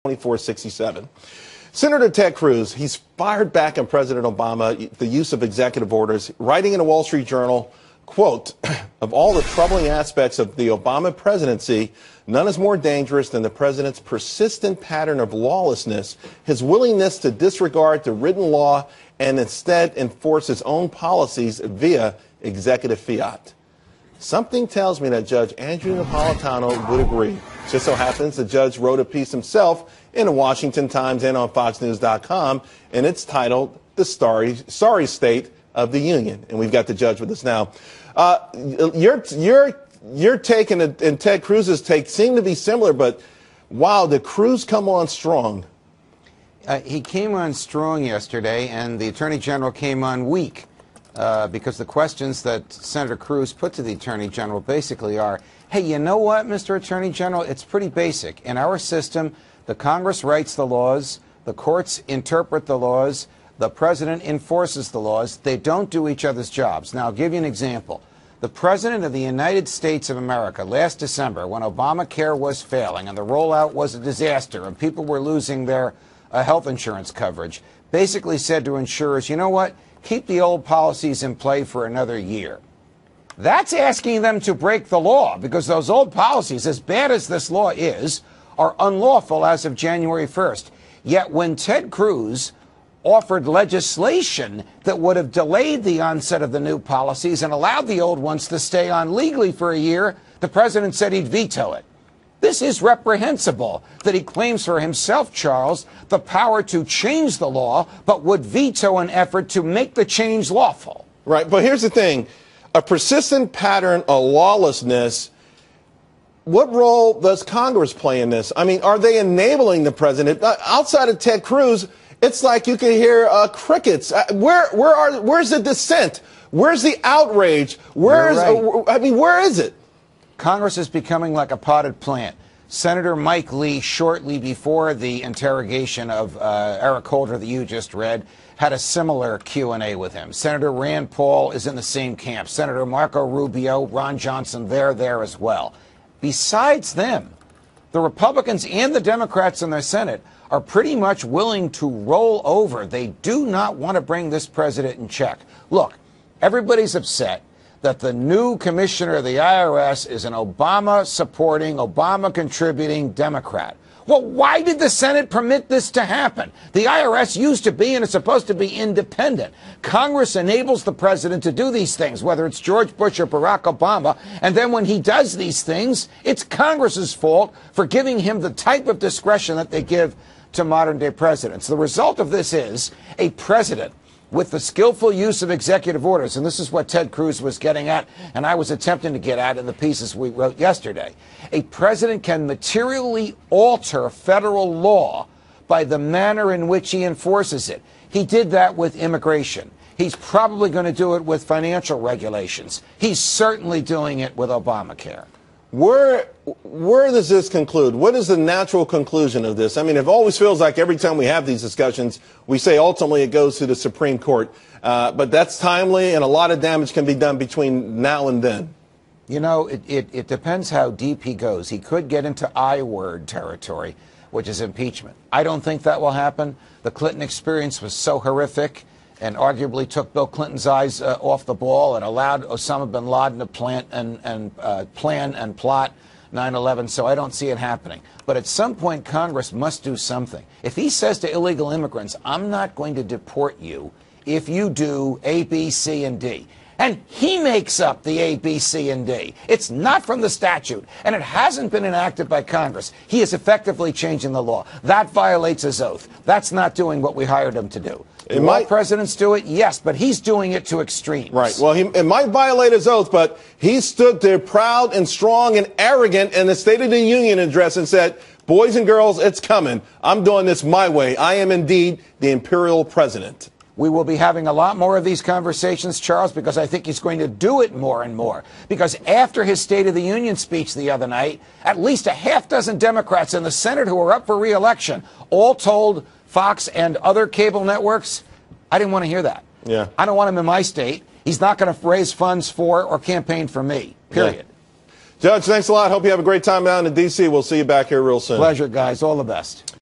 2467. Senator Ted Cruz, he's fired back on President Obama, the use of executive orders, writing in the Wall Street Journal, quote, of all the troubling aspects of the Obama presidency, none is more dangerous than the president's persistent pattern of lawlessness, his willingness to disregard the written law and instead enforce his own policies via executive fiat. Something tells me that Judge Andrew Napolitano would agree. Just so happens the judge wrote a piece himself in the Washington Times and on FoxNews.com, and it's titled "The Sorry State of the Union." And we've got the judge with us now. Your take and Ted Cruz's take seem to be similar, but wow, did Cruz come on strong? He came on strong yesterday, and the Attorney General came on weak. Because the questions that Senator Cruz put to the Attorney General basically are, hey, you know what, Mr. Attorney General, it's pretty basic. In our system, the Congress writes the laws, the courts interpret the laws, the President enforces the laws. They don't do each other's jobs. Now, I'll give you an example. The President of the United States of America last December, when Obamacare was failing and the rollout was a disaster and people were losing their health insurance coverage, basically said to insurers, you know what? Keep the old policies in play for another year. That's asking them to break the law, because those old policies, as bad as this law is, are unlawful as of January 1st. Yet when Ted Cruz offered legislation that would have delayed the onset of the new policies and allowed the old ones to stay on legally for a year, the president said he'd veto it. This is reprehensible that he claims for himself, Charles, the power to change the law, but would veto an effort to make the change lawful. Right, but here's the thing. A persistent pattern of lawlessness, what role does Congress play in this? I mean, are they enabling the president? Outside of Ted Cruz, it's like you can hear crickets. Where's the dissent? Where's the outrage? Where is it? Congress is becoming like a potted plant. Senator Mike Lee, shortly before the interrogation of Eric Holder that you just read, had a similar Q&A with him. Senator Rand Paul is in the same camp. Senator Marco Rubio, Ron Johnson, they're there as well. Besides them, the Republicans and the Democrats in the Senate are pretty much willing to roll over. They do not want to bring this president in check. Look, everybody's upset that the new commissioner of the IRS is an Obama-supporting, Obama-contributing Democrat. Well, why did the Senate permit this to happen? The IRS used to be and is supposed to be independent. Congress enables the president to do these things, whether it's George Bush or Barack Obama, and then when he does these things, it's Congress's fault for giving him the type of discretion that they give to modern-day presidents. The result of this is a president with the skillful use of executive orders, and this is what Ted Cruz was getting at, and I was attempting to get at in the pieces we wrote yesterday. A president can materially alter federal law by the manner in which he enforces it. He did that with immigration. He's probably going to do it with financial regulations. He's certainly doing it with Obamacare. Where does this conclude? What is the natural conclusion of this? I mean, it always feels like every time we have these discussions, we say ultimately it goes to the Supreme Court. But that's timely, and a lot of damage can be done between now and then. You know, it depends how deep he goes. He could get into I-word territory, which is impeachment. I don't think that will happen. The Clinton experience was so horrific and arguably took Bill Clinton's eyes off the ball and allowed Osama bin Laden to plan and plot 9/11, so I don't see it happening. But at some point, Congress must do something. If he says to illegal immigrants, I'm not going to deport you if you do A, B, C, and D, and he makes up the A, B, C, and D. It's not from the statute, and it hasn't been enacted by Congress. He is effectively changing the law. That violates his oath. That's not doing what we hired him to do. Do all presidents do it? Yes, but he's doing it to extremes. Right. Well, it might violate his oath, but he stood there proud and strong and arrogant in the State of the Union address and said, boys and girls, it's coming. I'm doing this my way. I am indeed the Imperial President. We will be having a lot more of these conversations, Charles, because I think he's going to do it more and more. Because after his State of the Union speech the other night, at least a half dozen Democrats in the Senate who are up for re-election all told Fox and other cable networks, I didn't want to hear that. Yeah. I don't want him in my state. He's not going to raise funds for or campaign for me, period. Yeah. Judge, thanks a lot. Hope you have a great time down in D.C. We'll see you back here real soon. Pleasure, guys. All the best.